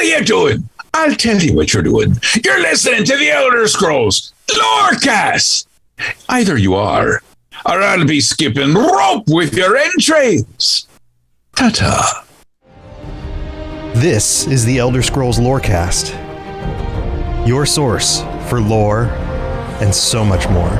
What are you doing? I'll tell you what you're doing. You're listening to the Elder Scrolls Lorecast. Either you are, or I'll be skipping rope with your entrails. Ta-ta. This is the Elder Scrolls Lorecast, your source for lore and so much more.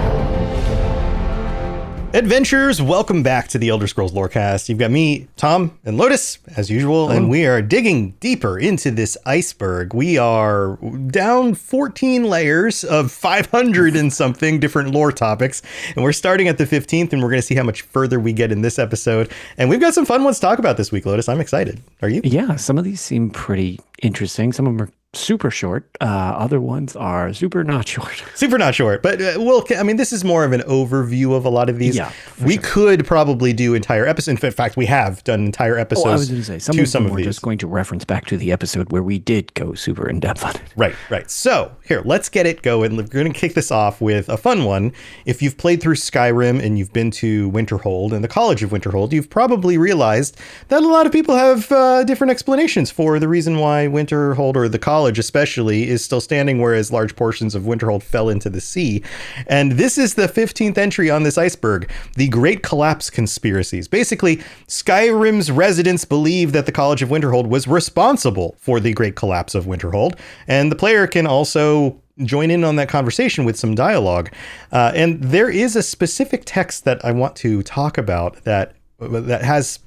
Adventurers, welcome back to the Elder Scrolls Lorecast. You've got me, Tom, and Lotus, as usual, and we are digging deeper into this iceberg. We are down 14 layers of 500 and something different lore topics, and we're starting at the 15th, and we're going to see how much further we get in this episode. And we've got some fun ones to talk about this week, Lotus. I'm excited. Are you? Yeah, some of these seem pretty interesting. Some of them are super short. Other ones are super not short. Super not short. But this is more of an overview of a lot of these. Yeah, we could probably do entire episodes. In fact, we have done entire episodes. I was going to say, some of them we're just going to reference back to the episode where we did go super in depth on it. Right. So here, let's get it going. We're going to kick this off with a fun one. If you've played through Skyrim and you've been to Winterhold and the College of Winterhold, you've probably realized that a lot of people have different explanations for the reason why Winterhold, or the college especially, is still standing, whereas large portions of Winterhold fell into the sea. And this is the 15th entry on this iceberg, the Great Collapse Conspiracies. Basically, Skyrim's residents believe that the College of Winterhold was responsible for the Great Collapse of Winterhold, and the player can also join in on that conversation with some dialogue. And there is a specific text that I want to talk about that has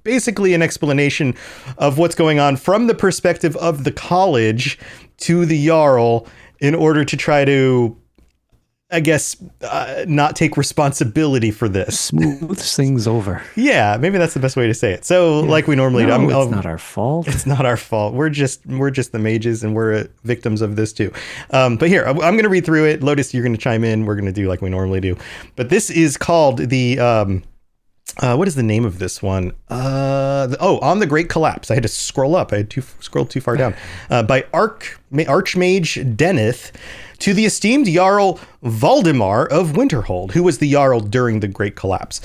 basically an explanation of what's going on from the perspective of the college to the Jarl in order to try to, I guess, not take responsibility for this. Smooths things over. Yeah, maybe that's the best way to say it. So like we normally do. It's not our fault. It's not our fault. We're just the mages, and we're victims of this too. But here, I'm going to read through it. Lotus, you're going to chime in. We're going to do like we normally do. But this is called the... what is the name of this one? On the Great Collapse. I had to scroll up. I had scrolled too far down. By Archmage Deneth, to the esteemed Jarl Valdemar of Winterhold, who was the Jarl during the Great Collapse.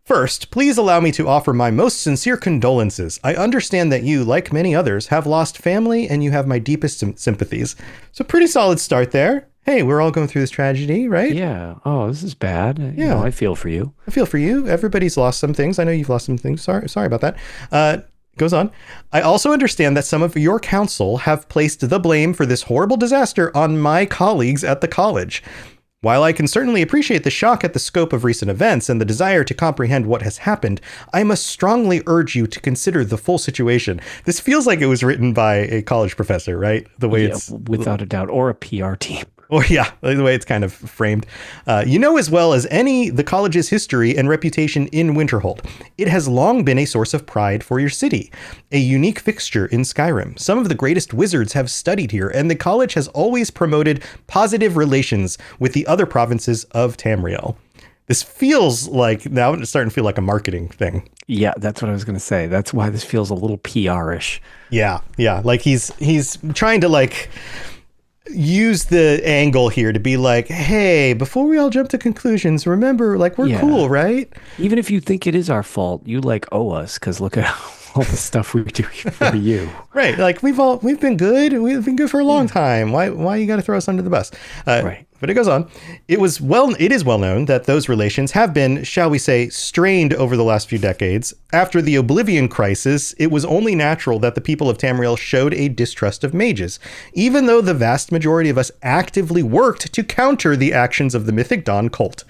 First, please allow me to offer my most sincere condolences. I understand that you, like many others, have lost family, and you have my deepest sympathies. So pretty solid start there. Hey, we're all going through this tragedy, right? Yeah. Oh, this is bad. Yeah. I feel for you. I feel for you. Everybody's lost some things. I know you've lost some things. Sorry about that. Goes on. I also understand that some of your council have placed the blame for this horrible disaster on my colleagues at the college. While I can certainly appreciate the shock at the scope of recent events and the desire to comprehend what has happened, I must strongly urge you to consider the full situation. This feels like it was written by a college professor, right? The way it's without a doubt, or a PR team. Or yeah, the way it's kind of framed. You know as well as any the college's history and reputation in Winterhold. It has long been a source of pride for your city, a unique fixture in Skyrim. Some of the greatest wizards have studied here, and the college has always promoted positive relations with the other provinces of Tamriel. This feels like, now it's starting to feel like a marketing thing. Yeah, that's what I was going to say. That's why this feels a little PR-ish. Yeah. Like he's trying to like... use the angle here to be like, hey, before we all jump to conclusions, remember, like, we're cool, right? Even if you think it is our fault, you like owe us, because look at all the stuff we do for you. Right. Like we've been good. We've been good for a long time. Why you got to throw us under the bus? Right. But it goes on. It is well known that those relations have been, shall we say, strained over the last few decades. After the Oblivion Crisis, it was only natural that the people of Tamriel showed a distrust of mages, even though the vast majority of us actively worked to counter the actions of the Mythic Dawn cult.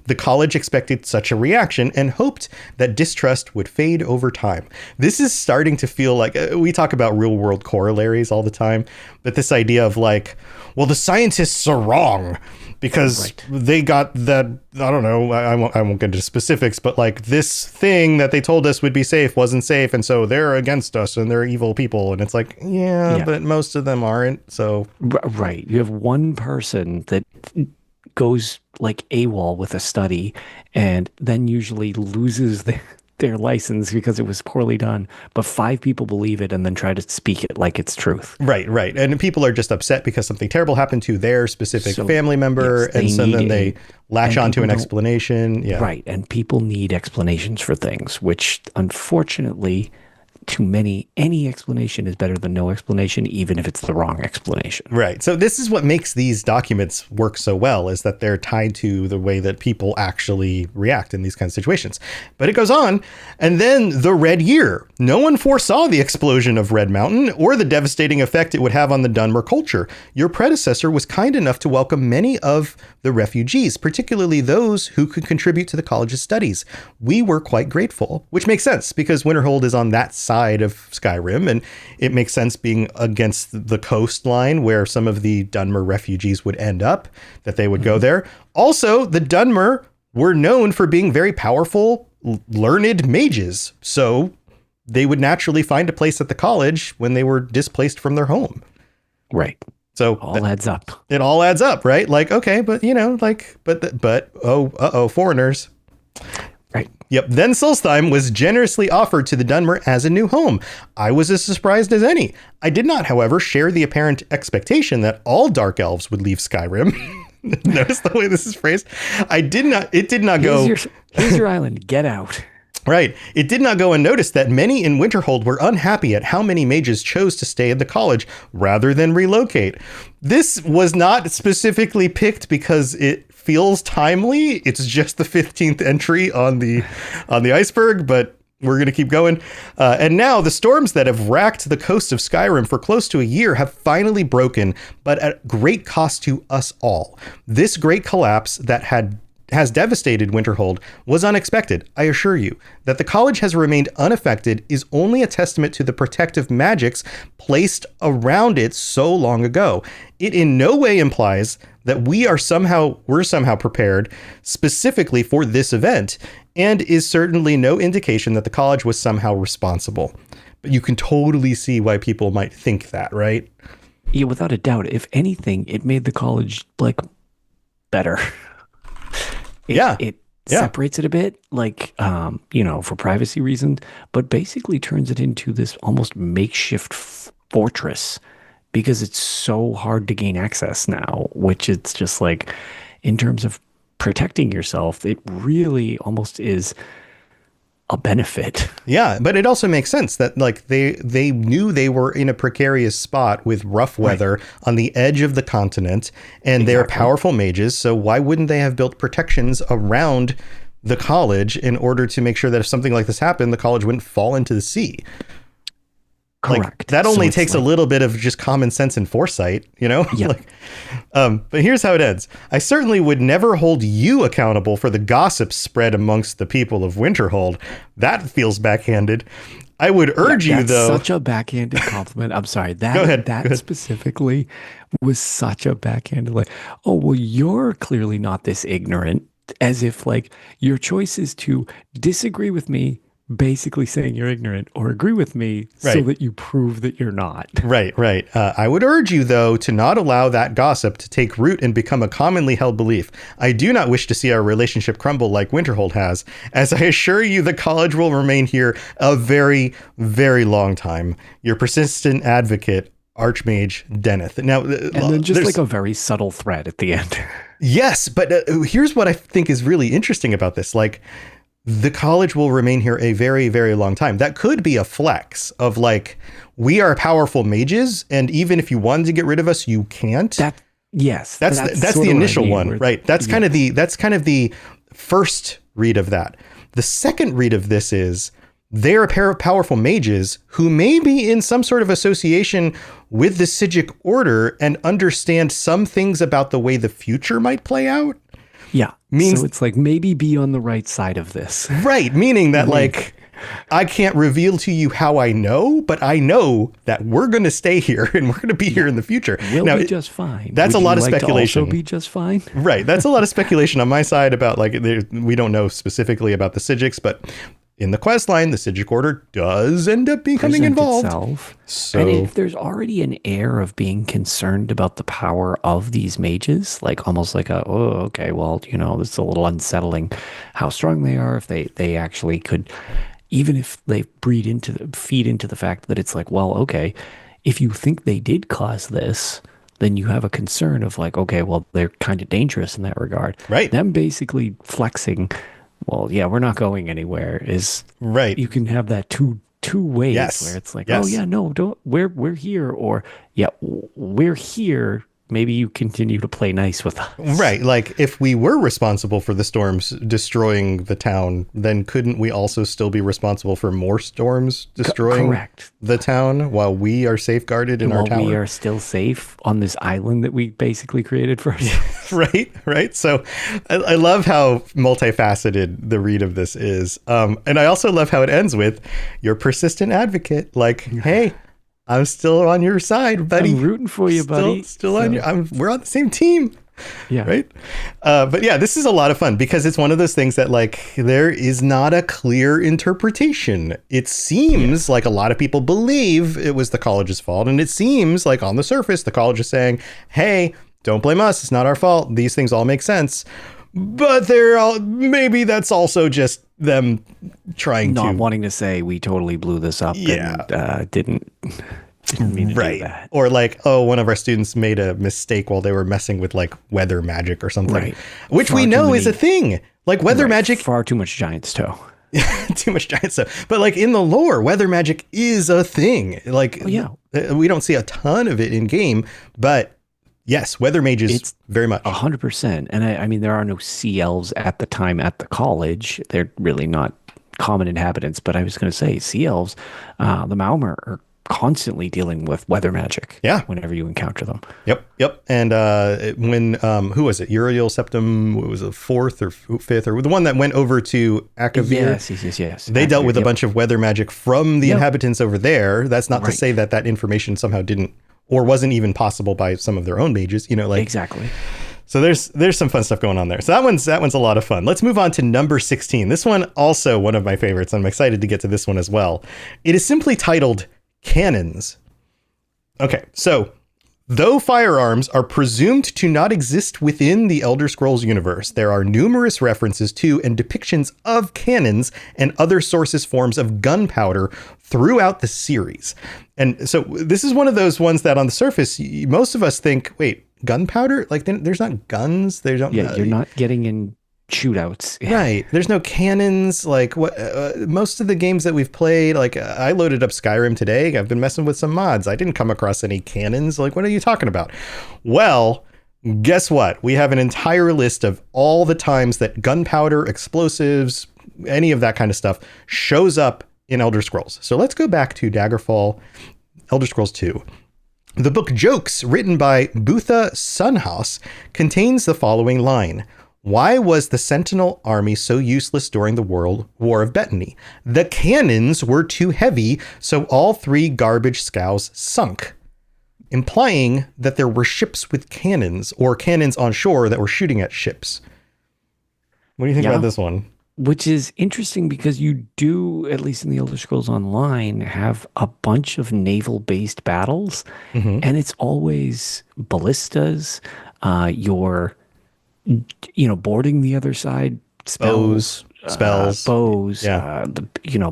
The college expected such a reaction and hoped that distrust would fade over time. This is starting to feel like, we talk about real world corollaries all the time, but this idea of like, well, the scientists are wrong because they got that, I don't know, I won't get into specifics, but like this thing that they told us would be safe wasn't safe, and so they're against us and they're evil people. And it's like, yeah. But most of them aren't, so. Right. You have one person that goes like AWOL with a study and then usually loses their license because it was poorly done, but 5 people believe it and then try to speak it like it's truth. Right. And people are just upset because something terrible happened to their specific family member, and so then they latch onto an explanation. Yeah. Right. And people need explanations for things, which unfortunately too many. Any explanation is better than no explanation, even if it's the wrong explanation. Right. So this is what makes these documents work so well, is that they're tied to the way that people actually react in these kinds of situations. But it goes on. And then the Red Year. No one foresaw the explosion of Red Mountain or the devastating effect it would have on the Dunmer culture. Your predecessor was kind enough to welcome many of the refugees, particularly those who could contribute to the college's studies. We were quite grateful, which makes sense because Winterhold is on that side of Skyrim, and it makes sense being against the coastline where some of the Dunmer refugees would end up, that they would go there. Also, the Dunmer were known for being very powerful, learned mages, so they would naturally find a place at the college when they were displaced from their home. Right. So all adds up. It all adds up, right? Like, okay, but foreigners. Right. Yep. Then Solstheim was generously offered to the Dunmer as a new home. I was as surprised as any. I did not, however, share the apparent expectation that all dark elves would leave Skyrim. Notice the way this is phrased. It did not go. Here's your island. Get out. Right. It did not go unnoticed that many in Winterhold were unhappy at how many mages chose to stay at the college rather than relocate. This was not specifically picked because it feels timely. It's just the 15th entry on the Iceberg, but we're going to keep going. And now the storms that have racked the coast of Skyrim for close to a year have finally broken, but at great cost to us all. This great collapse that has devastated Winterhold was unexpected. I assure you that the college has remained unaffected is only a testament to the protective magics placed around it so long ago. It in no way implies that we're somehow prepared specifically for this event, and is certainly no indication that the college was somehow responsible. But you can totally see why people might think that, right? Yeah, without a doubt. If anything, it made the college better. It separates it a bit, for privacy reasons, but basically turns it into this almost makeshift fortress because it's so hard to gain access now, which it's just in terms of protecting yourself, it really almost is a benefit. Yeah, but it also makes sense that they knew they were in a precarious spot with rough weather on the edge of the continent, and they're powerful mages, so why wouldn't they have built protections around the college in order to make sure that if something like this happened, the college wouldn't fall into the sea? Correct. That only takes a little bit of just common sense and foresight, Yeah. But here's how it ends. I certainly would never hold you accountable for the gossip spread amongst the people of Winterhold. That feels backhanded. I would urge you, though. Such a backhanded compliment. I'm sorry. Go ahead. Specifically was such a backhanded, oh, well, you're clearly not this ignorant, as if your choice is to disagree with me, basically saying you're ignorant, or agree with me so that you prove that you're not. Right. I would urge you, though, to not allow that gossip to take root and become a commonly held belief. I do not wish to see our relationship crumble like Winterhold has, as I assure you the college will remain here a very, very long time. Your persistent advocate, Archmage Deneth. Now, and then just a very subtle threat at the end. Yes, but here's what I think is really interesting about this. The college will remain here a very, very long time. That could be a flex of we are powerful mages, and even if you wanted to get rid of us, you can't. That's the initial one, right? That's kind of the first read of that. The second read of this is they're a pair of powerful mages who may be in some sort of association with the Sigic Order and understand some things about the way the future might play out. Yeah. So it's maybe be on the right side of this. Right. Meaning that I can't reveal to you how I know, but I know that we're going to stay here and we're going to be here in the future. We'll be just fine. That's a lot of speculation. Also be just fine. Right. That's a lot of speculation on my side about we don't know specifically about the Sigics, but in the quest line, the Sigic Order does end up becoming involved. So, and if there's already an air of being concerned about the power of these mages, almost this is a little unsettling how strong they are. If they actually could, even if they feed into the fact that it's if you think they did cause this, then you have a concern of they're kind of dangerous in that regard. Right. Them basically flexing, we're not going anywhere is right. You can have that two two ways Yes. where it's like, Yes. oh yeah, no, don't, we're here, or yeah, we're here. Maybe you continue to play nice with us. Right. Like if we were responsible for the storms destroying the town, then couldn't we also still be responsible for more storms destroying Correct. the town while we are safeguarded in our While tower? we are still safe on this island that we basically created for ourselves. Right. So I love how multifaceted the read of this is. And I also love how it ends with your persistent advocate. Like, hey, I'm still on your side, buddy. I'm rooting for you, buddy. Still on your. We're on the same team. Yeah. Right. But yeah, this is a lot of fun because it's one of those things that like there is not a clear interpretation. It seems like a lot of people believe it was the college's fault. And it seems like on the surface, the college is saying, hey, don't blame us. It's not our fault. These things all make sense. But maybe that's also just them trying Not to wanting to say we totally blew this up and didn't mean to do that. Or like, oh, one of our students made a mistake while they were messing with like weather magic or something, Right. which we know is a thing. Like weather magic, Far too much giant's toe. too much giant stuff. But like in the lore, weather magic is a thing. Like, we don't see a ton of it in game, but yes, weather mages, it's very much 100%. And I mean, there are no sea elves at the time at the college. They're really not common inhabitants. But I was going to say, sea elves, the Maumar are constantly dealing with weather magic. Yeah. Whenever you encounter them. Yep. And when who was it? Uriel Septim, what was it, fourth or fifth, or the one that went over to Akavir? Yes. They dealt with a bunch of weather magic from the inhabitants over there. That's not to say that information somehow didn't or wasn't even possible by some of their own mages, like exactly. So there's some fun stuff going on there. So that one's a lot of fun. Let's move on to number 16. This one also one of my favorites. I'm excited to get to this one as well. It is simply titled Cannons. Okay, so though firearms are presumed to not exist within the Elder Scrolls universe, there are numerous references to and depictions of cannons and other sources forms of gunpowder throughout the series. And so this is one of those ones that on the surface, most of us think, wait, gunpowder? Like there's not guns. They don't. Yeah, you're not getting in shootouts. Right. There's no cannons. Like what most of the games that we've played, like I loaded up Skyrim today. I've been messing with some mods. I didn't come across any cannons. Like, what are you talking about? Well, guess what? We have an entire list of all the times that gunpowder, explosives, any of that kind of stuff shows up in Elder Scrolls. So let's go back to Daggerfall, Elder Scrolls 2. The book Jokes, written by Butha Sunhouse, contains the following line. Why was the Sentinel army so useless during the World War of Bettany? The cannons were too heavy, so all 3 garbage scows sunk, implying that there were ships with cannons or cannons on shore that were shooting at ships. What do you think about this one? Which is interesting because you do, at least in the Elder Scrolls Online, have a bunch of naval-based battles, and it's always ballistas, boarding the other side, spells, bows,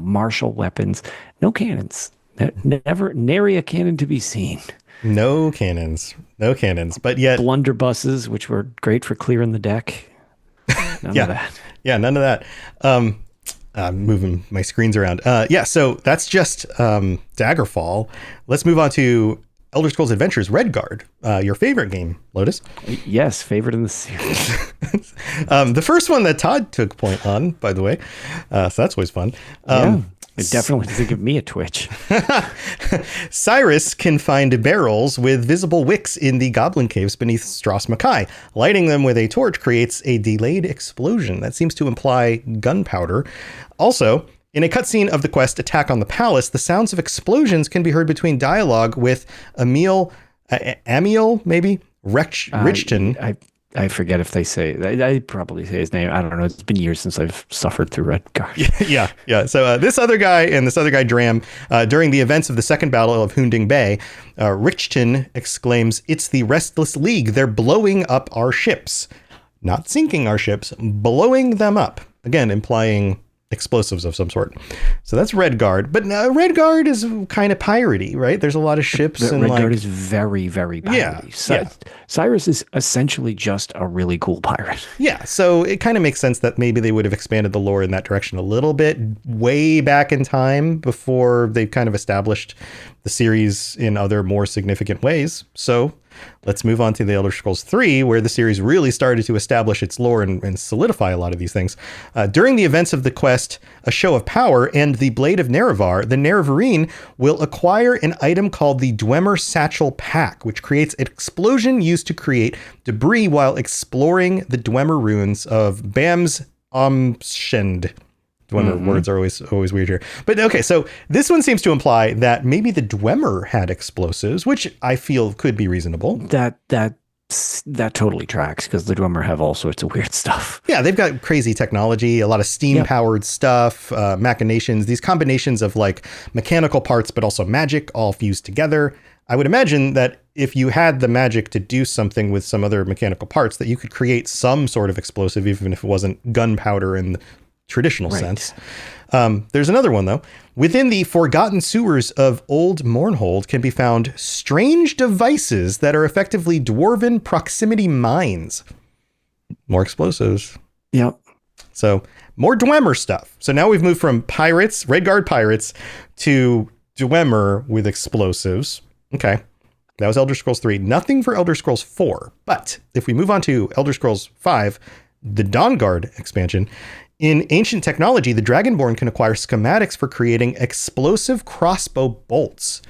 martial weapons, no cannons, nary a cannon to be seen. No cannons, but yet blunderbusses, which were great for clearing the deck. None of that. Yeah, none of that. I'm moving my screens around. So that's just Daggerfall. Let's move on to Elder Scrolls Adventures Redguard, your favorite game, Lotus. Yes, favorite in the series. The first one that Todd took point on, by the way. So that's always fun. It definitely doesn't give me a twitch. Cyrus can find barrels with visible wicks in the goblin caves beneath Stras Mackay. Lighting them with a torch creates a delayed explosion. That seems to imply gunpowder. Also, in a cutscene of the quest Attack on the Palace, the sounds of explosions can be heard between dialogue with Amiel, maybe? Richton. I forget if they say, I probably say his name. I don't know. It's been years since I've suffered through Redguard. Yeah. So this other guy and this other guy, Dram, during the events of the Second Battle of Hunding Bay, Richton exclaims, "It's the Restless League. They're blowing up our ships." Not sinking our ships, blowing them up. Again, implying explosives of some sort. So that's Redguard. But Redguard is kind of piratey, right? There's a lot of ships. And Redguard is very, very piratey. Yeah. Cyrus is essentially just a really cool pirate. Yeah, so it kind of makes sense that maybe they would have expanded the lore in that direction a little bit way back in time before they kind of established the series in other more significant ways. So let's move on to the Elder Scrolls 3, where the series really started to establish its lore and solidify a lot of these things. During the events of the quest, A Show of Power and the Blade of Nerevar, the Nerevarine will acquire an item called the Dwemer Satchel Pack, which creates an explosion used to create debris while exploring the Dwemer ruins of Bam's Amschend. Dwemer words are always weird here. But okay, so this one seems to imply that maybe the Dwemer had explosives, which I feel could be reasonable. That totally tracks, because the Dwemer have all sorts of weird stuff. Yeah, they've got crazy technology, a lot of steam-powered stuff, machinations, these combinations of like mechanical parts, but also magic all fused together. I would imagine that if you had the magic to do something with some other mechanical parts, that you could create some sort of explosive, even if it wasn't gunpowder in the traditional sense. There's another one, though. Within the forgotten sewers of Old Mournhold can be found strange devices that are effectively dwarven proximity mines. More explosives. Yep. So more Dwemer stuff. So now we've moved from pirates, Redguard pirates, to Dwemer with explosives. Okay. That was Elder Scrolls 3. Nothing for Elder Scrolls 4. But if we move on to Elder Scrolls 5, the Dawnguard expansion, in ancient technology, the Dragonborn can acquire schematics for creating explosive crossbow bolts.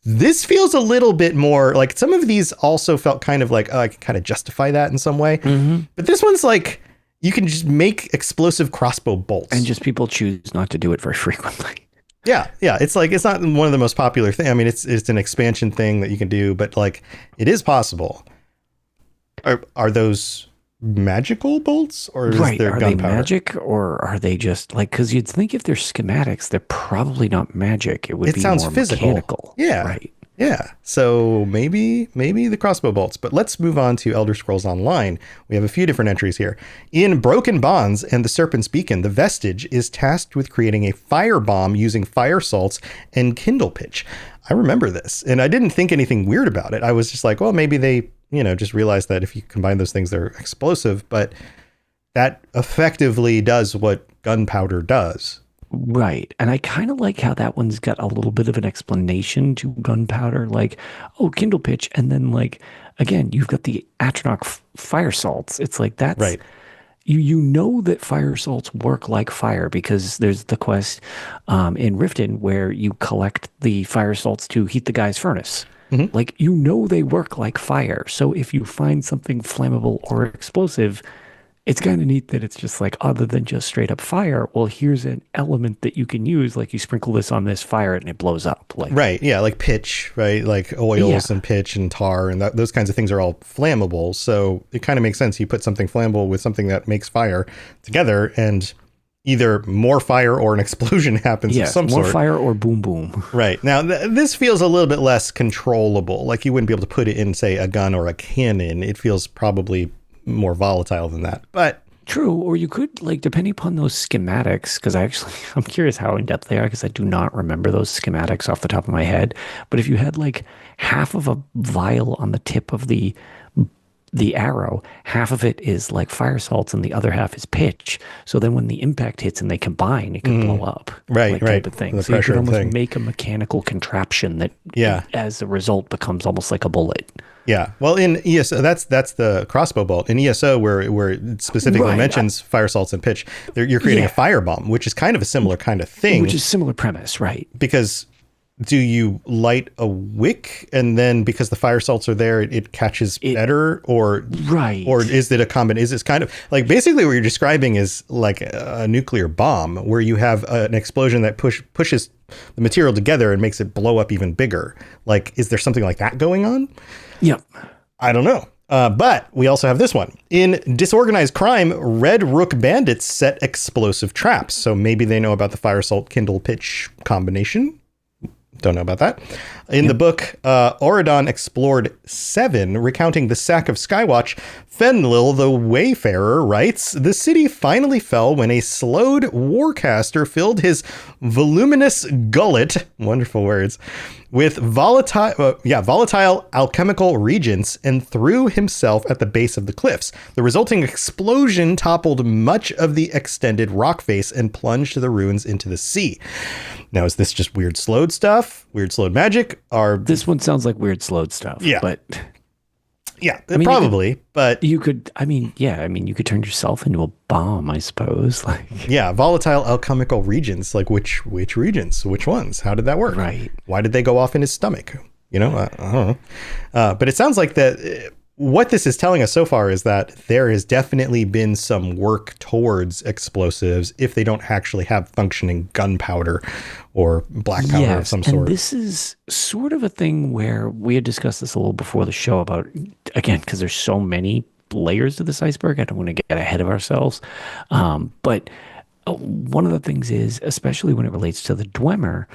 This feels a little bit more like some of these also felt kind of like, oh, I can kind of justify that in some way. But this one's like, you can just make explosive crossbow bolts. And just people choose not to do it very frequently. Yeah. It's like, it's not one of the most popular things. I mean, it's an expansion thing that you can do, but like, it is possible. Are those magical bolts, or is there are gunpowder? They magic, or are they just like, because you'd think if they're schematics, they're probably not magic. It sounds more physical. Mechanical. Yeah. Right. Yeah. So maybe the crossbow bolts. But let's move on to Elder Scrolls Online. We have a few different entries here. In Broken Bonds and the Serpent's Beacon, the Vestige is tasked with creating a fire bomb using fire salts and kindle pitch. I remember this, and I didn't think anything weird about it. I was just like, well, maybe they, just realized that if you combine those things, they're explosive, but that effectively does what gunpowder does. Right. And I kind of like how that one's got a little bit of an explanation to gunpowder, like, oh, kindle pitch. And then like, again, you've got the Atronach fire salts. It's like, that's right. You know that fire salts work like fire, because there's the quest in Riften where you collect the fire salts to heat the guy's furnace. Like, they work like fire. So if you find something flammable or explosive, it's kind of neat that it's just like, other than just straight up fire, well, here's an element that you can use. Like, you sprinkle this on this fire and it blows up. Like, right. Yeah. Like pitch, right? Like oils and pitch and tar and those kinds of things are all flammable. So it kind of makes sense. You put something flammable with something that makes fire together, and either more fire or an explosion happens of some sort. More fire or boom, boom. Right. Now, this feels a little bit less controllable. Like, you wouldn't be able to put it in, say, a gun or a cannon. It feels probably more volatile than that. But true. Or you could, like, depending upon those schematics, because I'm curious how in depth they are, because I do not remember those schematics off the top of my head. But if you had like half of a vial on the tip of the arrow, half of it is like fire salts and the other half is pitch. So then when the impact hits and they combine, it can blow up. Right, like, right. Type of thing. The so you could almost thing. make a mechanical contraption that, as a result, becomes almost like a bullet. Yeah. Well, in ESO, that's the crossbow bolt. In ESO, where it specifically mentions fire salts and pitch, you're creating a firebomb, which is kind of a similar kind of thing. Which is similar premise, right? Because do you light a wick, and then because the fire salts are there, it catches better, or or is it a combination? Is this kind of like, basically what you're describing is like a nuclear bomb, where you have an explosion that pushes the material together and makes it blow up even bigger? Like, is there something like that going on? Yep. I don't know. But we also have this one. In Disorganized Crime, Red Rook bandits set explosive traps. So maybe they know about the fire salt kindle pitch combination. Don't know about that. In the book, Auradon Explored 7, recounting the sack of Skywatch, Fenlil the Wayfarer writes, the city finally fell when a slowed warcaster filled his voluminous gullet, wonderful words, with volatile alchemical reagents and threw himself at the base of the cliffs. The resulting explosion toppled much of the extended rock face and plunged the ruins into the sea. Now, is this just weird slowed stuff? Weird slowed magic? Or this one sounds like weird slowed stuff. Yeah. But yeah, I mean, probably. But you could, you could turn yourself into a bomb, I suppose. Like, yeah, volatile alchemical reagents. Like which reagents? Which ones? How did that work? Right. Why did they go off in his stomach? I don't know. But it sounds like that. What this is telling us so far is that there has definitely been some work towards explosives if they don't actually have functioning gunpowder or black powder of some sort. And this is sort of a thing where we had discussed this a little before the show about, again, because there's so many layers to this iceberg. I don't want to get ahead of ourselves. But one of the things is, especially when it relates to the Dwemer,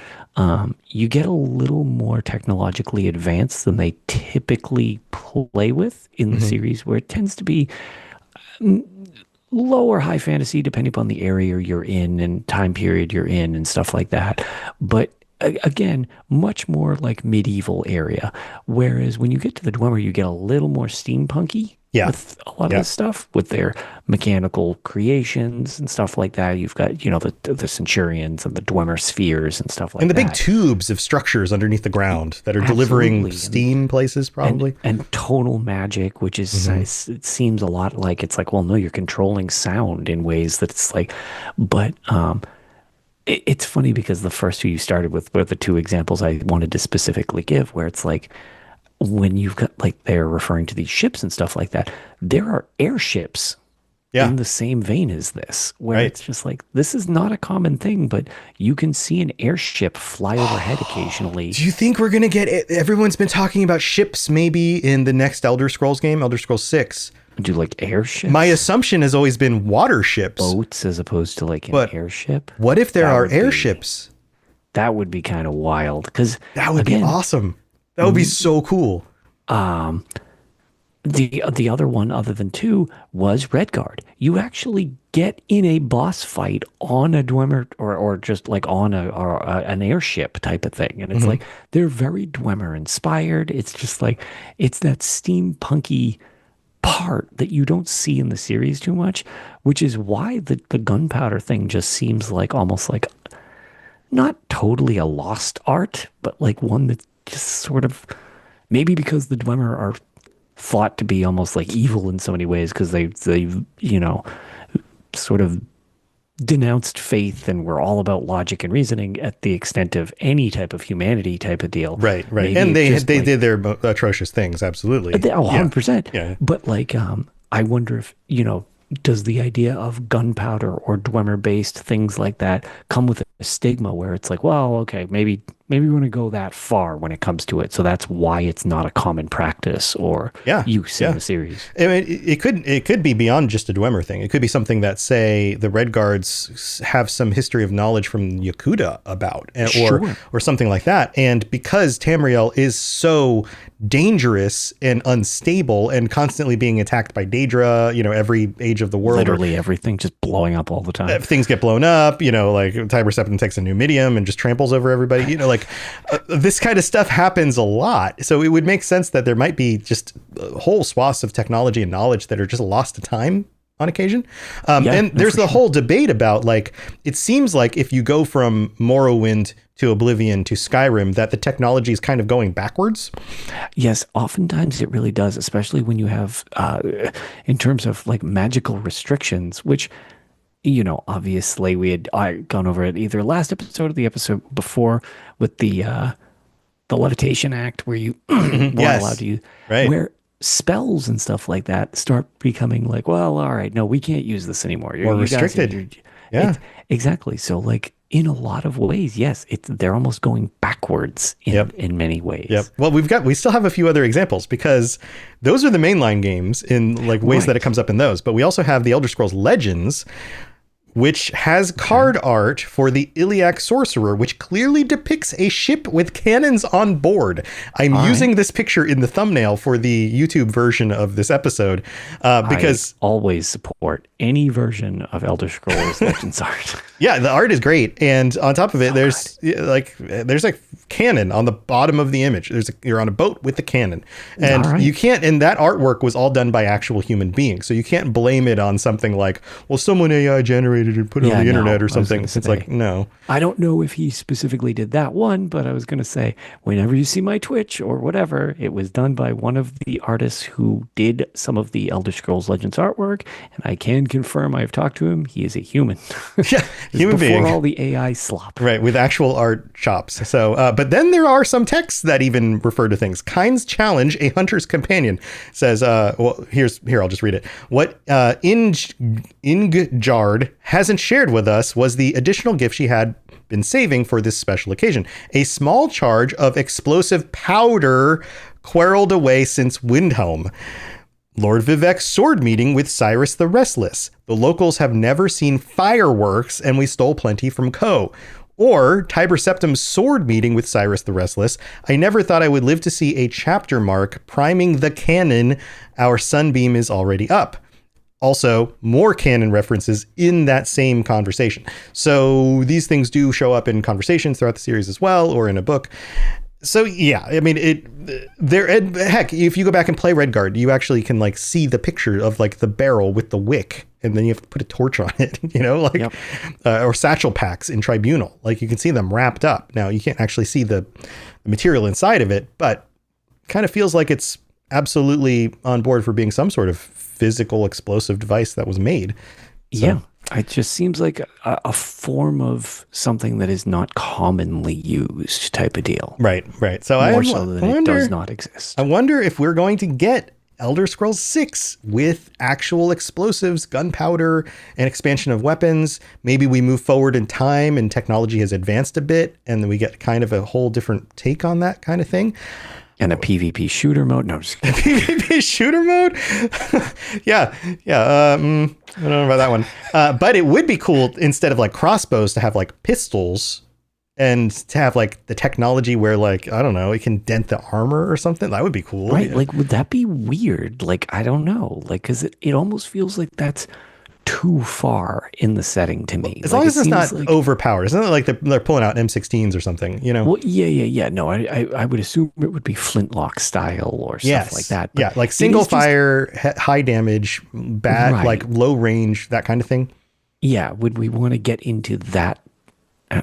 you get a little more technologically advanced than they typically play with in the series, where it tends to be low or high fantasy, depending upon the area you're in and time period you're in and stuff like that. But again, much more like medieval area. Whereas when you get to the Dwemer, you get a little more steampunky. Yeah. With a lot of this stuff, with their mechanical creations and stuff like that. You've got, the Centurions and the Dwemer spheres and stuff like that. And the big tubes of structures underneath the ground that are delivering steam places, probably. And tonal magic, which is, it seems a lot like, it's like, well, no, you're controlling sound in ways that it's like, but it's funny because the first two you started with were the two examples I wanted to specifically give, where it's like, when you've got, like, they're referring to these ships and stuff like that, there are airships in the same vein as this, where it's just like, this is not a common thing, but you can see an airship fly overhead occasionally. Do you think we're going to get it? Everyone's been talking about ships maybe in the next Elder Scrolls game, Elder Scrolls 6. Do like airships? My assumption has always been water ships. Boats as opposed to like an airship. What if there are airships? That would be kind of wild, because that would be awesome. That would be so cool. The other one, other than 2, was Redguard. You actually get in a boss fight on a Dwemer or just like on an airship type of thing, and it's like they're very Dwemer inspired. It's just like it's that steampunky part that you don't see in the series too much, which is why the gunpowder thing just seems like almost like not totally a lost art, but like one that just sort of, maybe because the Dwemer are thought to be almost like evil in so many ways, because they sort of denounced faith and were all about logic and reasoning at the extent of any type of humanity type of deal. Right. Maybe and they did their atrocious things, absolutely. 100%. Yeah. But like, I wonder if, does the idea of gunpowder or Dwemer-based things like that come with a stigma where it's like, well, okay, maybe we want to go that far when it comes to it, so that's why it's not a common practice or use in the series. I mean, it could be beyond just a Dwemer thing. It could be something that, say, the Redguards have some history of knowledge from Yakuta about, or something like that. And because Tamriel is so dangerous and unstable and constantly being attacked by Daedra, every age of the world. Literally everything just blowing up all the time. Things get blown up, like Tiber Septim takes a Numidium and just tramples over everybody, this kind of stuff happens a lot. So it would make sense that there might be just whole swaths of technology and knowledge that are just lost to time on occasion. And there's the whole debate about, like, it seems like if you go from Morrowind to Oblivion to Skyrim, that the technology is kind of going backwards. Yes, oftentimes it really does, especially when you have, in terms of like magical restrictions, which, obviously we had gone over it either last episode or the episode before with the Levitation Act, where you weren't allowed to use, where spells and stuff like that start becoming like, well, all right, no, we can't use this anymore. More restricted. Exactly. So like, in a lot of ways, yes, they're almost going backwards in many ways. Yep. Well, we still have a few other examples, because those are the mainline games in like ways that it comes up in those. But we also have the Elder Scrolls Legends, which has card art for the Iliac Sorcerer, which clearly depicts a ship with cannons on board. I'm using this picture in the thumbnail for the YouTube version of this episode because I always support any version of Elder Scrolls Legends art. Yeah, the art is great, and on top of it, there's a cannon on the bottom of the image. You're on a boat with the cannon, and you can't. And that artwork was all done by actual human beings, so you can't blame it on something like, well, someone AI generated and put it on the internet or something. It's like, no. I don't know if he specifically did that one, but I was going to say, whenever you see my Twitch or whatever, it was done by one of the artists who did some of the Elder Scrolls Legends artwork, and I can confirm I've talked to him. He is a human. Yeah, human being. Before all the AI slop. Right, with actual art chops. So, but then there are some texts that even refer to things. Kind's Challenge, a hunter's companion, says, well, here, I'll just read it. What Ingjard hasn't shared with us was the additional gift she had been saving for this special occasion. A small charge of explosive powder quarreled away since Windhelm. Lord Vivek's sword meeting with Cyrus the Restless. The locals have never seen fireworks, and we stole plenty from Ko. Or Tiber Septim's sword meeting with Cyrus the Restless. I never thought I would live to see a chapter mark priming the cannon. Our sunbeam is already up. Also, more canon references in that same conversation. So these things do show up in conversations throughout the series as well, or in a book. So yeah, I mean, heck, if you go back and play Redguard, you actually can like see the picture of like the barrel with the wick, and then you have to put a torch on it, you know, like, yep. Or satchel packs in Tribunal. Like you can see them wrapped up. Now you can't actually see the material inside of it, but kind of feels like it's absolutely on board for being some sort of physical explosive device that was made. So, yeah. It just seems like a form of something that is not commonly used type of deal. Right. So More so than it does not exist. I wonder if we're going to get Elder Scrolls 6 with actual explosives, gunpowder, and expansion of weapons. Maybe we move forward in time and technology has advanced a bit, and then we get kind of a whole different take on that kind of thing. And a PvP shooter mode? No, I'm just kidding. PvP shooter mode? Yeah. I don't know about that one. But it would be cool, instead of like crossbows, to have like pistols and to have like the technology where, like, I don't know, it can dent the armor or something. That would be cool. Right. Yeah. Like, would that be weird? Like, I don't know. Like, because it almost feels like that's too far in the setting to me. As long as it's not overpowered. It's not like they're pulling out M16s or something, you know? Well, yeah. No, I would assume it would be flintlock style or stuff like that. But yeah, like single fire, high damage, bad, right. Like low range, that kind of thing. Yeah, would we want to get into that,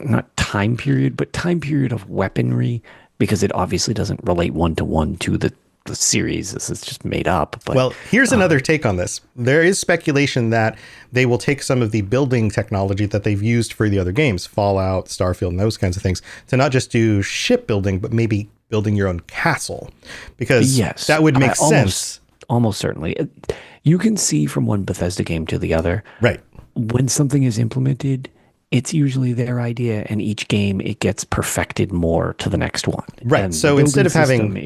not time period, but time period of weaponry? Because it obviously doesn't relate one-to-one to the series. This is just made up. But, well, here's another take on this. There is speculation that they will take some of the building technology that they've used for the other games, Fallout, Starfield, and those kinds of things, to not just do shipbuilding, but maybe building your own castle. Because that would make sense. Almost certainly. You can see from one Bethesda game to the other. Right. When something is implemented, it's usually their idea, and each game it gets perfected more to the next one. Right. And so instead of having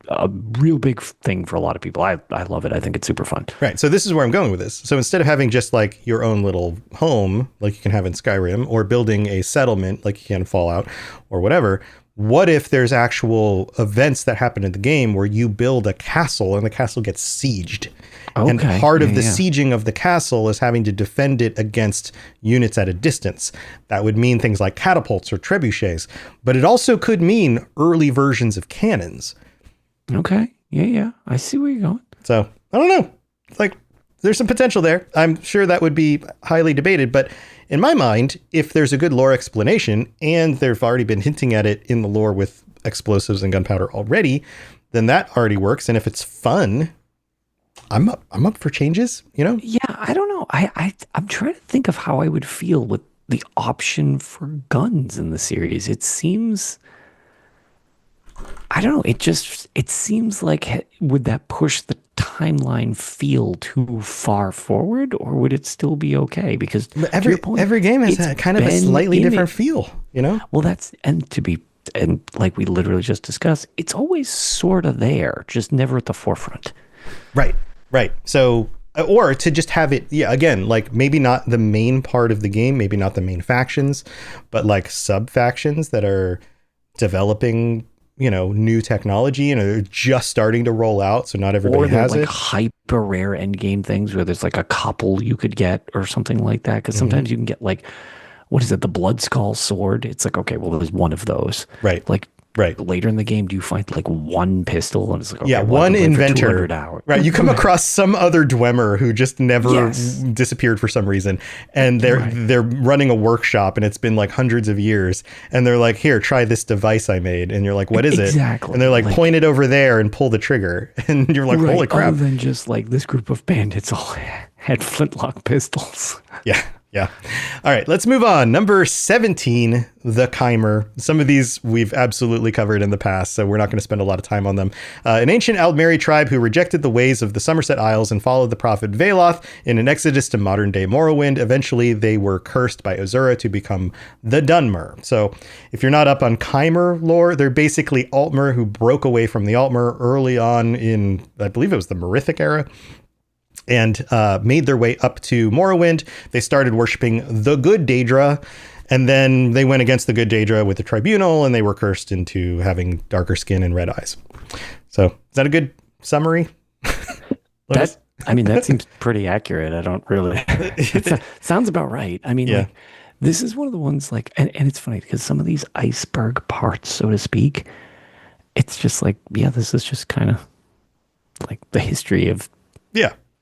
a real big thing for a lot of people. I love it. I think it's super fun. Right. So this is where I'm going with this. So instead of having just like your own little home, like you can have in Skyrim, or building a settlement like you can in Fallout or whatever, what if there's actual events that happen in the game where you build a castle and the castle gets sieged? Okay. And part of the sieging of the castle is having to defend it against units at a distance. That would mean things like catapults or trebuchets, but it also could mean early versions of cannons. Okay. Yeah. I see where you're going. So I don't know. Like, there's some potential there. I'm sure that would be highly debated, but in my mind, if there's a good lore explanation, and they've already been hinting at it in the lore with explosives and gunpowder already, then that already works. And if it's fun, I'm up for changes, you know? Yeah, I don't know. I'm trying to think of how I would feel with the option for guns in the series. It seems, I don't know. It seems like, would that push the timeline feel too far forward, or would it still be okay? Because every game has kind of a slightly different feel, you know? Well, and like we literally just discussed, it's always sort of there, just never at the forefront. Right. So or to just have it, yeah, again, like maybe not the main part of the game, maybe not the main factions, but like sub factions that are developing, new technology and are just starting to roll out. So not everybody has like it. hyper rare end game things where there's like a couple you could get or something like that. Because sometimes you can get like, what is it? The Blood Skull sword. It's like, okay, well, there's one of those. Right. Like, right. Later in the game, do you find like one pistol? And it's like, okay, one inventor. Hours. Right. You come across some other Dwemer who just never disappeared for some reason. And they're running a workshop and it's been like hundreds of years. And they're like, here, try this device I made. And you're like, what is it? Exactly. And they're like, point it over there and pull the trigger. And you're like, holy crap. Other than just like this group of bandits all had flintlock pistols. Yeah. Yeah. All right, let's move on. Number 17, the Chimer. Some of these we've absolutely covered in the past, so we're not going to spend a lot of time on them. An ancient Aldmeri tribe who rejected the ways of the Somerset Isles and followed the prophet Veloth in an exodus to modern-day Morrowind. Eventually, they were cursed by Ozura to become the Dunmer. So if you're not up on Chimer lore, they're basically Altmer who broke away from the Altmer early on in, I believe it was the Merithic era, and made their way up to Morrowind. They started worshiping the good Daedra, and then they went against the good Daedra with the tribunal, and they were cursed into having darker skin and red eyes. So is that a good summary? That seems pretty accurate. I don't really... sounds about right. I mean, like, this is one of the ones like, and it's funny because some of these iceberg parts, so to speak, it's just like, this is just kind of like the history of...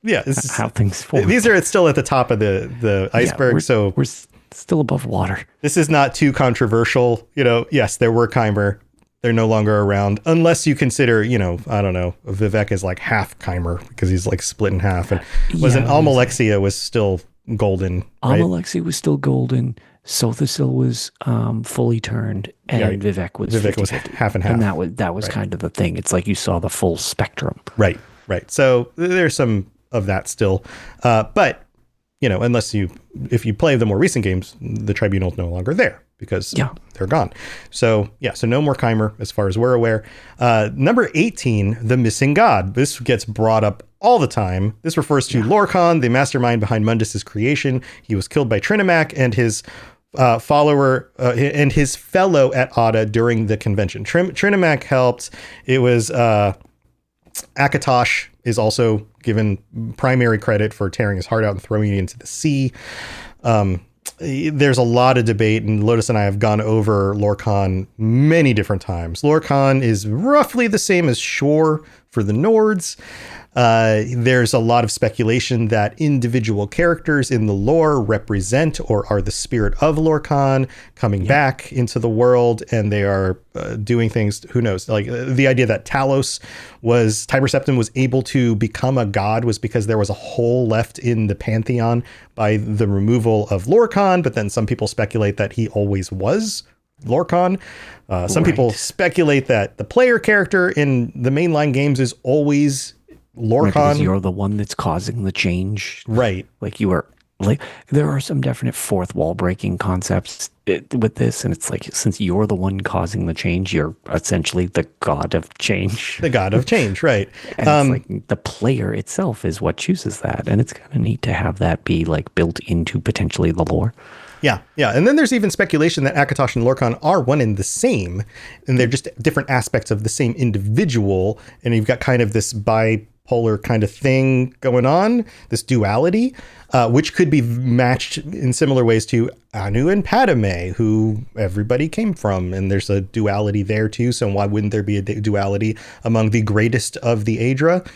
Yeah, this is how things form. These are still at the top of the iceberg, so we're still above water. This is not too controversial. Yes, there were Chimer. They're no longer around, unless you consider, I don't know, Vivek is like half Chimer because he's like split in half. And wasn't Almalexia was still golden, right? Almalexia was still golden. Sothasil was fully turned, and Vivek was 50-50. Half and half. And that was kind of the thing. It's like you saw the full spectrum. Right. So there's some of that still, but if you play the more recent games, the tribunal's no longer there because they're gone. So no more Chimer as far as we're aware. Number 18, the missing god. This gets brought up all the time. This refers to Lorcan, the mastermind behind Mundus's creation. He was killed by Trinimac and his follower and his fellow at Ada during the convention. Trinimac helped. It was Akatosh is also given primary credit for tearing his heart out and throwing it into the sea. There's a lot of debate, and Lotus and I have gone over Lorcan many different times. Lorcan is roughly the same as Shor for the Nords. There's a lot of speculation that individual characters in the lore represent or are the spirit of Lorcan coming back into the world, and they are doing things. Who knows? Like the idea that Tiber Septim was able to become a god was because there was a hole left in the pantheon by the removal of Lorcan. But then some people speculate that he always was Lorcan. Some people speculate that the player character in the mainline games is always Lorcan. Because you're the one that's causing the change. Right. Like you are, like there are some definite fourth wall breaking concepts with this. And it's like, since you're the one causing the change, you're essentially the god of change. The god of change, right. And it's like the player itself is what chooses that. And it's kind of neat to have that be like built into potentially the lore. Yeah. And then there's even speculation that Akatosh and Lorcan are one and the same, and they're just different aspects of the same individual. And you've got kind of this bipolar kind of thing going on, this duality, which could be matched in similar ways to Anu and Padme, who everybody came from. And there's a duality there too. So why wouldn't there be a duality among the greatest of the Aedra?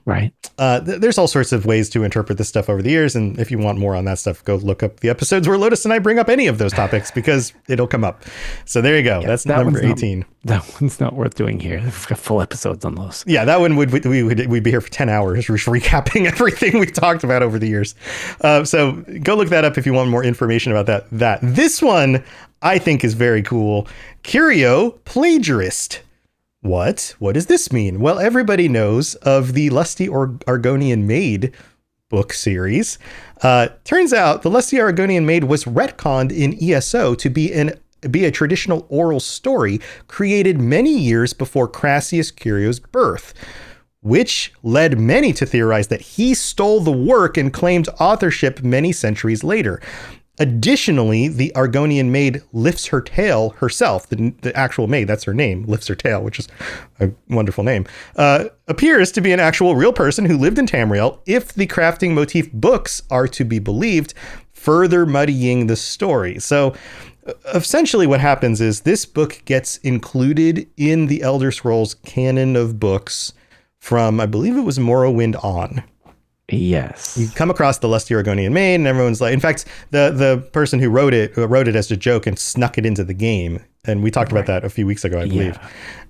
Right. There's all sorts of ways to interpret this stuff over the years. And if you want more on that stuff, go look up the episodes where Lotus and I bring up any of those topics because it'll come up. So there you go. That's number 18. That one's not worth doing here. We've got full episodes on those. Yeah, that one we'd be here for 10 hours recapping everything we've talked about over the years. So go look that up if you want more information about that. This one I think is very cool. Curio, Plagiarist. What does this mean? Well, everybody knows of the Lusty Argonian Maid book series. Turns out the Lusty Argonian Maid was retconned in ESO to be a traditional oral story created many years before Crassius Curio's birth. which led many to theorize that he stole the work and claimed authorship many centuries later. Additionally, the Argonian maid lifts her tail herself. The actual maid, that's her name, lifts her tail, which is a wonderful name, appears to be an actual real person who lived in Tamriel, if the crafting motif books are to be believed, further muddying the story. So essentially what happens is this book gets included in the Elder Scrolls canon of books from, I believe it was Morrowind on. Yes. You come across the Lusty Argonian Maid, and everyone's like, in fact, the person who wrote it as a joke and snuck it into the game. And we talked about that a few weeks ago, I believe.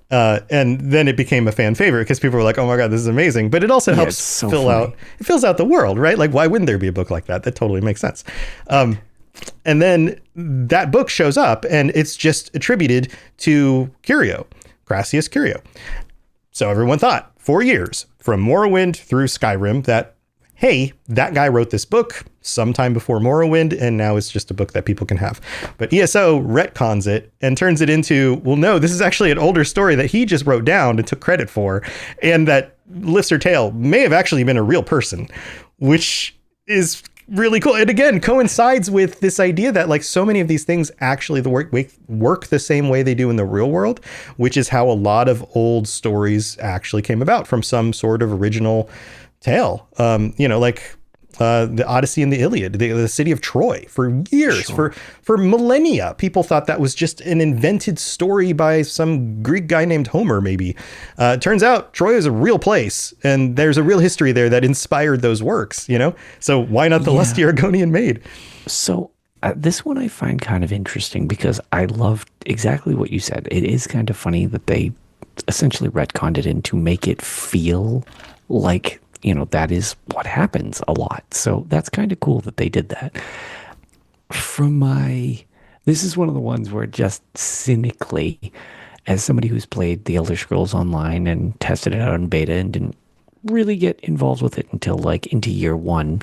Yeah. And then it became a fan favorite because people were like, oh my God, this is amazing. But it also helps fills out the world, right? Like, why wouldn't there be a book like that? That totally makes sense. And then that book shows up and it's just attributed to Curio, Gracius Curio. So everyone thought for years, from Morrowind through Skyrim, that hey, that guy wrote this book sometime before Morrowind, and now it's just a book that people can have. But ESO retcons it and turns it into, well, no, this is actually an older story that he just wrote down and took credit for, and that lifts her tail may have actually been a real person, which is really cool. And again, coincides with this idea that like so many of these things actually work the same way they do in the real world, which is how a lot of old stories actually came about, from some sort of original tale. Like the Odyssey and the Iliad, the city of Troy, for years, for millennia, people thought that was just an invented story by some Greek guy named Homer, maybe. Turns out Troy is a real place, and there's a real history there that inspired those works, So why not the Lusty Argonian Maid? So this one I find kind of interesting because I love exactly what you said. It is kind of funny that they essentially retconned it in to make it feel like that is what happens a lot. So that's kind of cool that they did that. This is one of the ones where just cynically, as somebody who's played the Elder Scrolls Online and tested it out in beta and didn't really get involved with it until like into year one,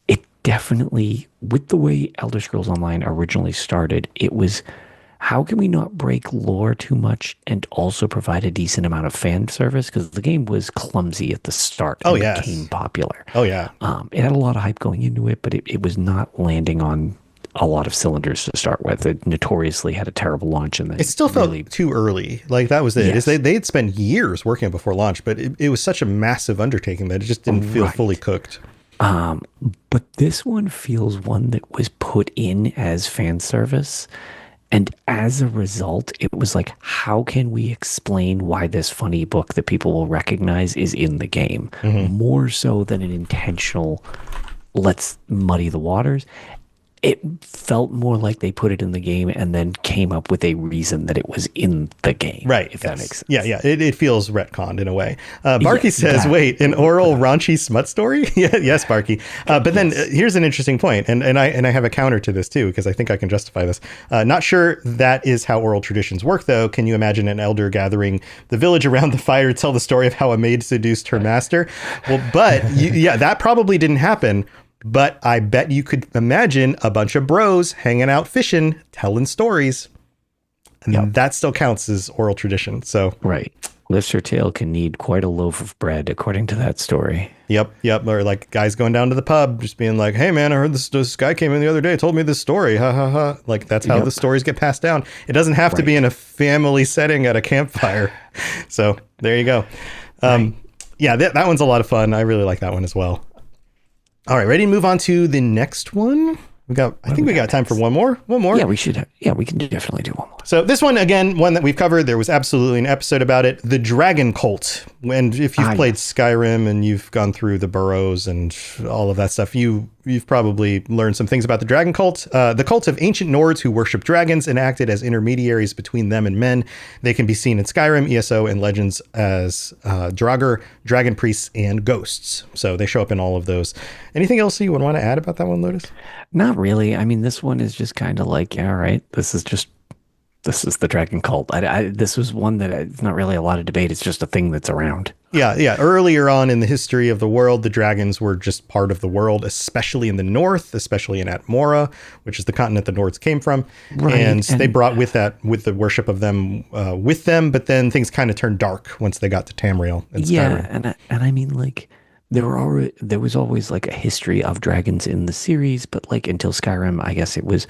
it definitely, with the way Elder Scrolls Online originally started, it was, how can we not break lore too much and also provide a decent amount of fan service? Because the game was clumsy at the start and became popular. Oh, yeah. It had a lot of hype going into it, but it was not landing on a lot of cylinders to start with. It notoriously had a terrible launch. And it still felt too early. Like, that was it. Yes. They had spent years working before launch, but it was such a massive undertaking that it just didn't feel fully cooked. But this one feels one that was put in as fan service. And as a result, it was like, how can we explain why this funny book that people will recognize is in the game? Mm-hmm. More so than an intentional, let's muddy the waters. It felt more like they put it in the game and then came up with a reason that it was in the game. Right. If that makes sense. Yeah. It feels retconned in a way. Barky says, wait, an oral raunchy smut story? Yes, Barky. But then here's an interesting point. And I have a counter to this too, because I think I can justify this. Not sure that is how oral traditions work, though. Can you imagine an elder gathering the village around the fire to tell the story of how a maid seduced her master? Well, but that probably didn't happen. But I bet you could imagine a bunch of bros hanging out fishing, telling stories. And that still counts as oral tradition. So right. Lifts her tail can need quite a loaf of bread, according to that story. Yep. Or like guys going down to the pub, just being like, hey, man, I heard this guy came in the other day, told me this story. Ha, ha, ha. Like, that's how the stories get passed down. It doesn't have to be in a family setting at a campfire. So there you go. That one's a lot of fun. I really like that one as well. All right, ready to move on to the next one? I think we got time for one more. Yeah, we should. We can definitely do one more. So this one, again, one that we've covered. There was absolutely an episode about it. The Dragon Cult. And if you've played Skyrim and you've gone through the burrows and all of that stuff, you've probably learned some things about the Dragon Cult. The cult of ancient Nords who worship dragons and acted as intermediaries between them and men. They can be seen in Skyrim, ESO, and Legends as Draugr, dragon priests, and ghosts. So they show up in all of those. Anything else you would want to add about that one, Lotus? Not really. I mean, this one is just kind of like, all right, this is just This is the dragon cult. This was one that it's not really a lot of debate. It's just a thing that's around. Yeah. Earlier on in the history of the world, the dragons were just part of the world, especially in the north, especially in Atmora, which is the continent the Nords came from. Right. And they brought with the worship of them with them. But then things kind of turned dark once they got to Tamriel and Skyrim. Yeah, and I mean, like, there was always like a history of dragons in the series, but like until Skyrim, I guess it was,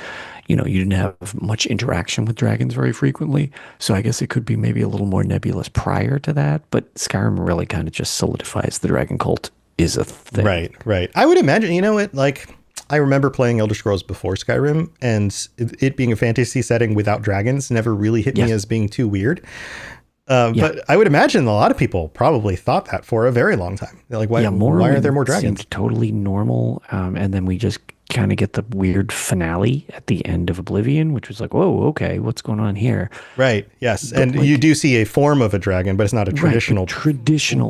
you didn't have much interaction with dragons very frequently. So I guess it could be maybe a little more nebulous prior to that, but Skyrim really kind of just solidifies the dragon cult is a thing. Right. I would imagine, I remember playing Elder Scrolls before Skyrim, and it being a fantasy setting without dragons never really hit me as being too weird. But I would imagine a lot of people probably thought that for a very long time. They're like, why are there more dragons? Seemed totally normal. And then we just kind of get the weird finale at the end of Oblivion, which was like, whoa, okay, what's going on here? Right. Yes. But and you do see a form of a dragon, but it's not a traditional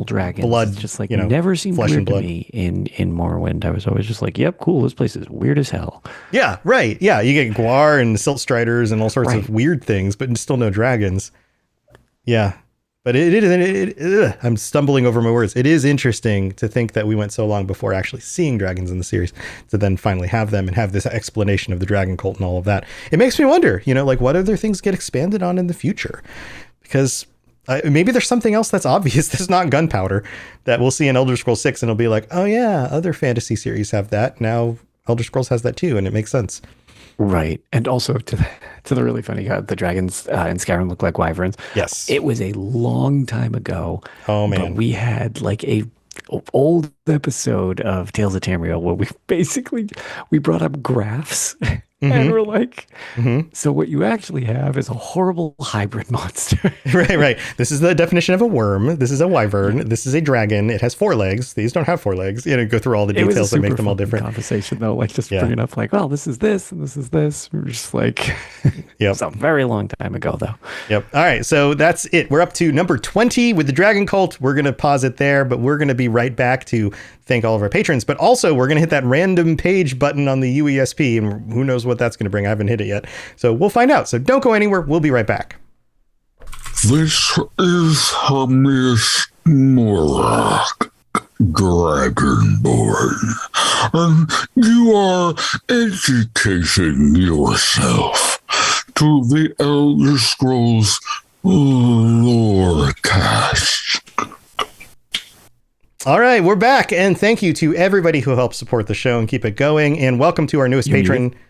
dragon. Blood, it's just like never seemed weird to me in Morrowind. I was always just like, yep, cool. This place is weird as hell. Yeah. Right. Yeah. You get Guar and Silt Striders and all sorts of weird things, but still no dragons. Yeah, but I'm stumbling over my words. It is interesting to think that we went so long before actually seeing dragons in the series to then finally have them and have this explanation of the dragon cult and all of that. It makes me wonder, like what other things get expanded on in the future? Because maybe there's something else that's obvious that's not Gunpowder that we'll see in Elder Scrolls 6 and it'll be like, oh yeah, other fantasy series have that. Now Elder Scrolls has that too, and it makes sense. Right. And also to the really funny guy, the dragons in Skyrim look like wyverns. Yes. It was a long time ago. Oh, man. But we had like a old episode of Tales of Tamriel where we brought up graphs and we're like, so what you actually have is a horrible hybrid monster. Right. This is the definition of a worm. This is a wyvern. This is a dragon. It has 4 legs. These don't have 4 legs. Go through all the details that make them all different. Conversation though, like just bringing up like, well, this is this and this is this. We're just like, it's a very long time ago though. Yep. All right. So that's it. We're up to number 20 with the Dragon Cult. We're going to pause it there, but we're going to be right back to thank all of our patrons. But also we're going to hit that random page button on the UESP, and who knows what that's going to bring. I haven't hit it yet. So we'll find out. So don't go anywhere. We'll be right back. This is Hamis Morak, Dragonborn, and you are educating yourself to the Elder Scrolls Lorecast. All right, we're back, and thank you to everybody who helped support the show and keep it going, and welcome to our newest patron. Muted?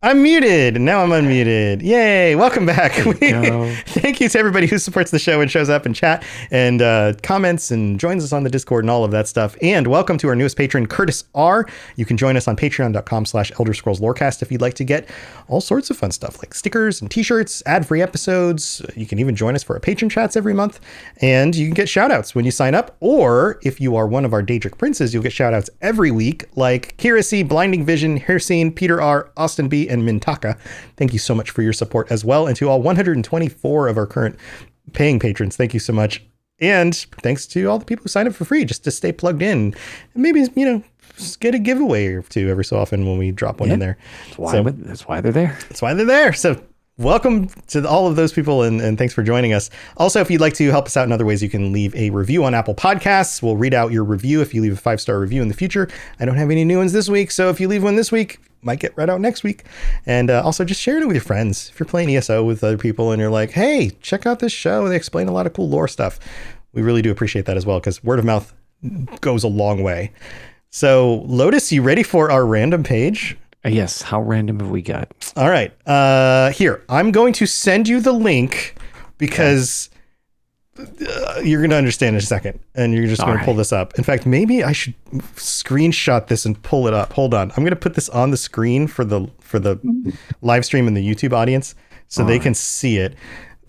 I'm muted. Now I'm unmuted. Yay. Welcome back. Thank you to everybody who supports the show and shows up and chat and comments and joins us on the Discord and all of that stuff. And welcome to our newest patron, Curtis R. You can join us on patreon.com/Elder Scrolls Lorecast if you'd like to get all sorts of fun stuff like stickers and t-shirts, ad-free episodes. You can even join us for our patron chats every month. And you can get shout outs when you sign up. Or if you are one of our Daedric Princes, you'll get shout outs every week like Kira C, Blinding Vision, Hirsine, Peter R, Austin B, and Mintaka. Thank you so much for your support as well. And to all 124 of our current paying patrons, thank you so much. And thanks to all the people who sign up for free just to stay plugged in. And maybe, just get a giveaway or two every so often when we drop one in there. That's why they're there. That's why they're there. So welcome to all of those people, and thanks for joining us. Also, if you'd like to help us out in other ways, you can leave a review on Apple Podcasts. We'll read out your review if you leave a 5-star review in the future. I don't have any new ones this week, so if you leave one this week, might get read out next week. And also just share it with your friends. If you're playing ESO with other people and you're like, hey, check out this show, they explain a lot of cool lore stuff. We really do appreciate that as well, because word of mouth goes a long way. So Lotus, you ready for our random page? Yes. How random have we got? All right. Here, I'm going to send you the link because you're going to understand in a second, and you're just going to pull this up. In fact, maybe I should screenshot this and pull it up. Hold on. I'm going to put this on the screen for the live stream and the YouTube audience so they can see it.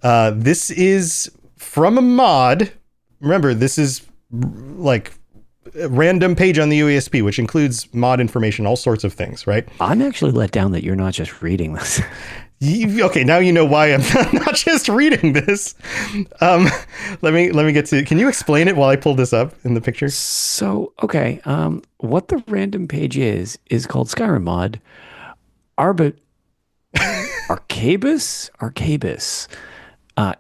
This is from a mod. Remember, this is like a random page on the UESP, which includes mod information, all sorts of things, right? I'm actually let down that you're not just reading this. Okay, now you know why I'm not just reading this. Let me get to. Can you explain it while I pull this up in the picture? So, okay, what the random page is called Skyrim mod. Arcabus,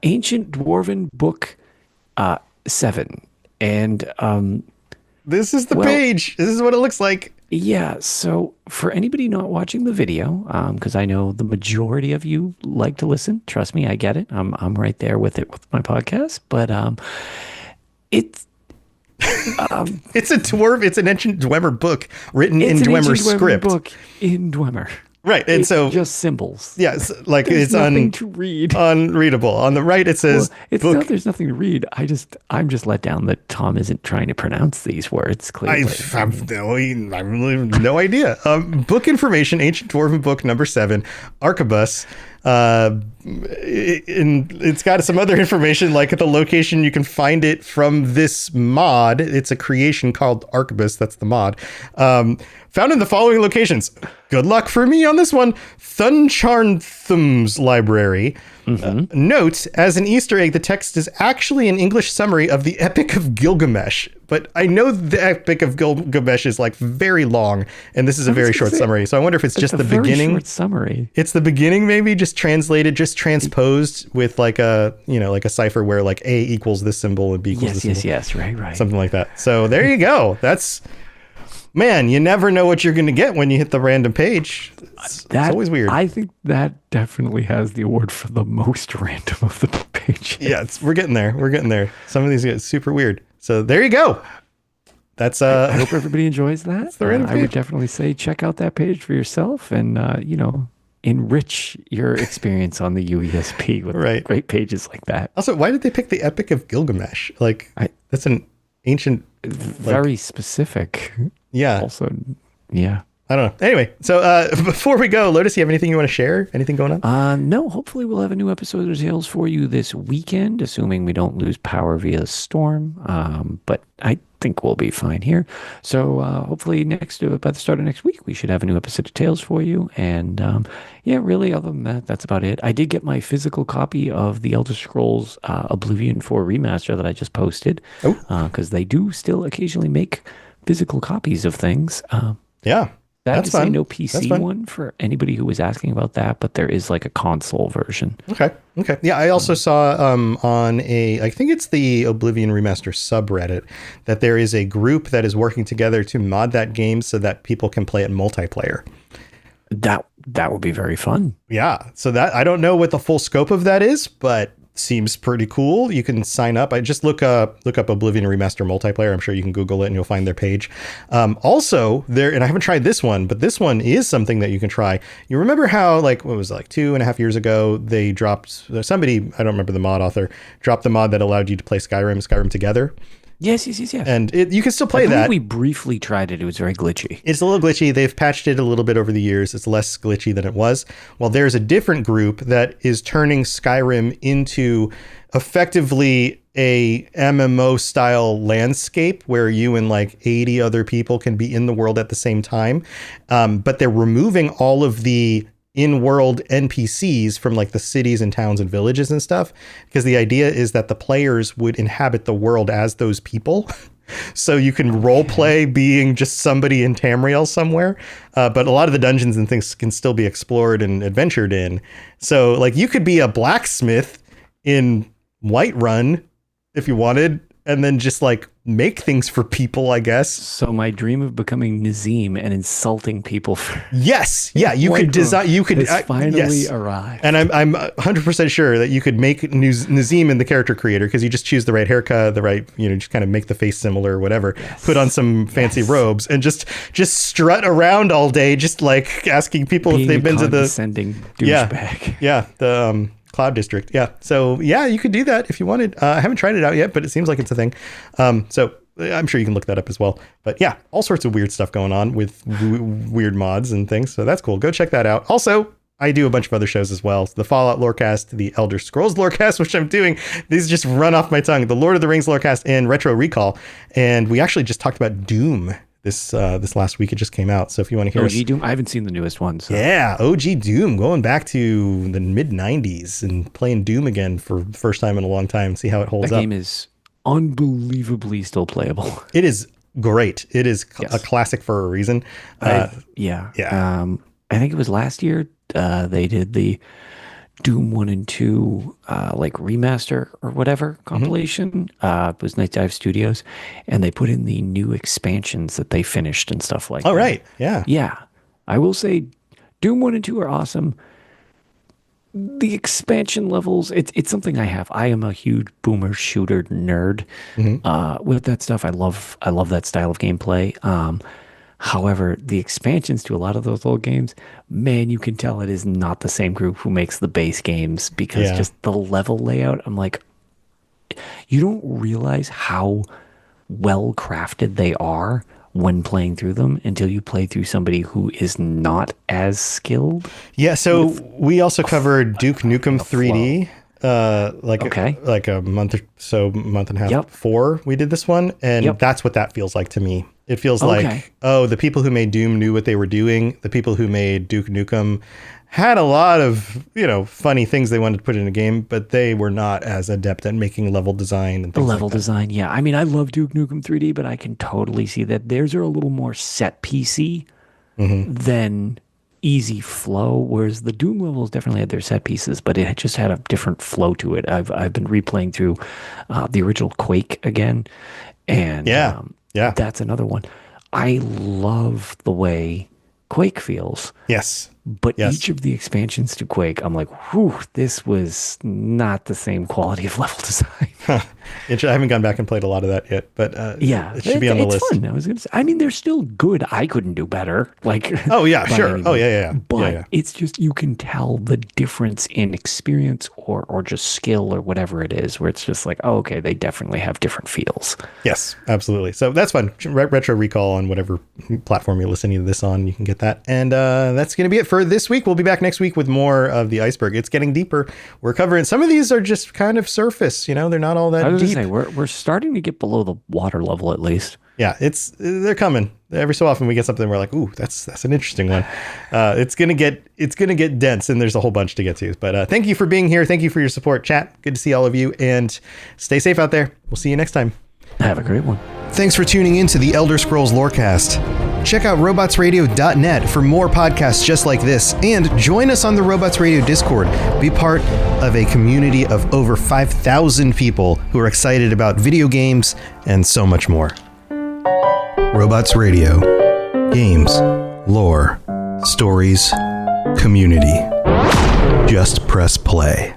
Ancient Dwarven Book 7. And this is the page. This is what it looks like. yeah, so for anybody not watching the video, because I know the majority of you like to listen, trust me, I get it. I'm right there with it with my podcast, but it's it's an ancient Dwemer book written in Dwemer script. Book in Dwemer. Right, and it's so just symbols. Yes, like there's it's nothing to read. Unreadable. On the right, it says there's nothing to read. I'm just let down that Tom isn't trying to pronounce these words clearly. I have no idea. Book information: Ancient Dwarven Book number 7, Arquebus. It's got some other information, like at the location you can find it from this mod. It's a creation called Arquebus. That's the mod. Found in the following locations. Good luck for me on this one. Thuncharnthum's library. Note, as an Easter egg, the text is actually an English summary of the Epic of Gilgamesh. But I know the Epic of Gilgamesh is like very long, and this is a very short summary. So I wonder if it's just the beginning. Short summary. It's the beginning, maybe just translated, just transposed with like a cipher where like A equals this symbol and B equals this symbol. Yes, right. Something like that. So there you go. Man, you never know what you're going to get when you hit the random page. It's always weird. I think that definitely has the award for the most random of the pages. Yeah, we're getting there. Some of these get super weird. So there you go. That's I hope everybody enjoys that. That's the random page. I would definitely say check out that page for yourself and enrich your experience on the UESP with great pages like that. Also, why did they pick the Epic of Gilgamesh? Like that's an ancient, very specific. Yeah. Also, yeah. I don't know. Anyway, so before we go, Lotus, you have anything you want to share? Anything going on? No. Hopefully, we'll have a new episode of Tales for you this weekend, assuming we don't lose power via storm. But I think we'll be fine here. So hopefully, by the start of next week, we should have a new episode of Tales for you. And really, other than that, that's about it. I did get my physical copy of the Elder Scrolls Oblivion 4 remaster that I just posted, because they do still occasionally make physical copies of things. Yeah. That's fun. No PC one for anybody who was asking about that, but there is like a console version. Okay. Yeah, I also saw on I think it's the Oblivion Remaster subreddit, that there is a group that is working together to mod that game so that people can play it multiplayer. That would be very fun. Yeah. So that I don't know what the full scope of that is, but seems pretty cool. You can sign up. I just look up Oblivion Remaster multiplayer. I'm sure you can Google it and you'll find their page. Also there, and I haven't tried this one, but this one is something that you can try. You remember how like 2.5 years ago they dropped somebody, I don't remember the mod author, dropped the mod that allowed you to play Skyrim together. Yes. And you can still play that. We briefly tried it. It was very glitchy. It's a little glitchy. They've patched it a little bit over the years. It's less glitchy than it was. Well, there's a different group that is turning Skyrim into effectively a MMO style landscape where you and like 80 other people can be in the world at the same time. But they're removing all of the in-world NPCs from like the cities and towns and villages and stuff, because the idea is that the players would inhabit the world as those people. So you can role play being just somebody in Tamriel somewhere. But a lot of the dungeons and things can still be explored and adventured in. So like you could be a blacksmith in Whiterun if you wanted, and then just like make things for people, I guess. So my dream of becoming Nazim and insulting people for yes, yeah, you could design. You could finally arrive, and I'm 100% sure that you could make Nazim in the character creator, because you just choose the right haircut, the right, just kind of make the face similar or whatever. Yes. Put on some fancy robes and just strut around all day, just like asking people if they've been to the douchebag. Yeah, the Cloud District. Yeah. So yeah, you could do that if you wanted. I haven't tried it out yet, but it seems like it's a thing. So I'm sure you can look that up as well. But yeah, all sorts of weird stuff going on with weird mods and things. So that's cool. Go check that out. Also, I do a bunch of other shows as well. The Fallout Lorecast, the Elder Scrolls Lorecast, which I'm doing. These just run off my tongue. The Lord of the Rings Lorecast and Retro Recall. And we actually just talked about Doom this last week. It just came out. So if you want to hear OG Doom, I haven't seen the newest one. So. Yeah, OG Doom, going back to the mid 90s and playing Doom again for the first time in a long time. See how it holds up. That game is unbelievably still playable. It is great. It is a classic for a reason. Yeah. I think it was last year, they did the Doom 1 and 2 like remaster or whatever compilation. It was Night Dive Studios, and they put in the new expansions that they finished and stuff like that. Oh, right. Yeah. Yeah. I will say Doom 1 and 2 are awesome. The expansion levels, it's something I have. I am a huge boomer shooter nerd. With that stuff, I love that style of gameplay. However, the expansions to a lot of those old games, man, you can tell it is not the same group who makes the base games, because just the level layout, I'm like, you don't realize how well crafted they are when playing through them until you play through somebody who is not as skilled. Yeah, so we also covered Duke Nukem 3D. Like a month and a half before we did this one, and that's what that feels like to me. It feels like, the people who made Doom knew what they were doing. The people who made Duke Nukem had a lot of, funny things they wanted to put in a game, but they were not as adept at making level design and things design, yeah. I mean, I love Duke Nukem 3D, but I can totally see that theirs are a little more set piecey than easy flow, whereas the Doom levels definitely had their set pieces, but it just had a different flow to it. I've been replaying through the original Quake again, and that's another one. I love the way Quake feels. Yes. But each of the expansions to Quake, I'm like, whew, this was not the same quality of level design. I haven't gone back and played a lot of that yet, but it should be on the list. Fun. I was going to say, I mean, they're still good. I couldn't do better. Like, oh yeah, sure. Oh yeah. But it's just, you can tell the difference in experience or just skill or whatever it is, where it's just like, oh, okay, they definitely have different feels. Yes, absolutely. So that's fun. Retro Recall on whatever platform you're listening to this on, you can get that. And that's going to be it for this week. We'll be back next week with more of the Iceberg. It's getting deeper. We're covering, some of these are just kind of surface, they're not all that deep. Say, we're starting to get below the water level at least. Yeah, they're coming. Every so often we get something we're like, ooh, that's an interesting one. It's gonna get dense, and there's a whole bunch to get to. But thank you for being here. Thank you for your support, chat. Good to see all of you, and stay safe out there. We'll see you next time. Have a great one. Thanks for tuning in to the Elder Scrolls Lorecast. Check out robotsradio.net for more podcasts just like this, and join us on the Robots Radio Discord. Be part of a community of over 5,000 people who are excited about video games and so much more. Robots Radio. Games, lore, stories, community. Just press play.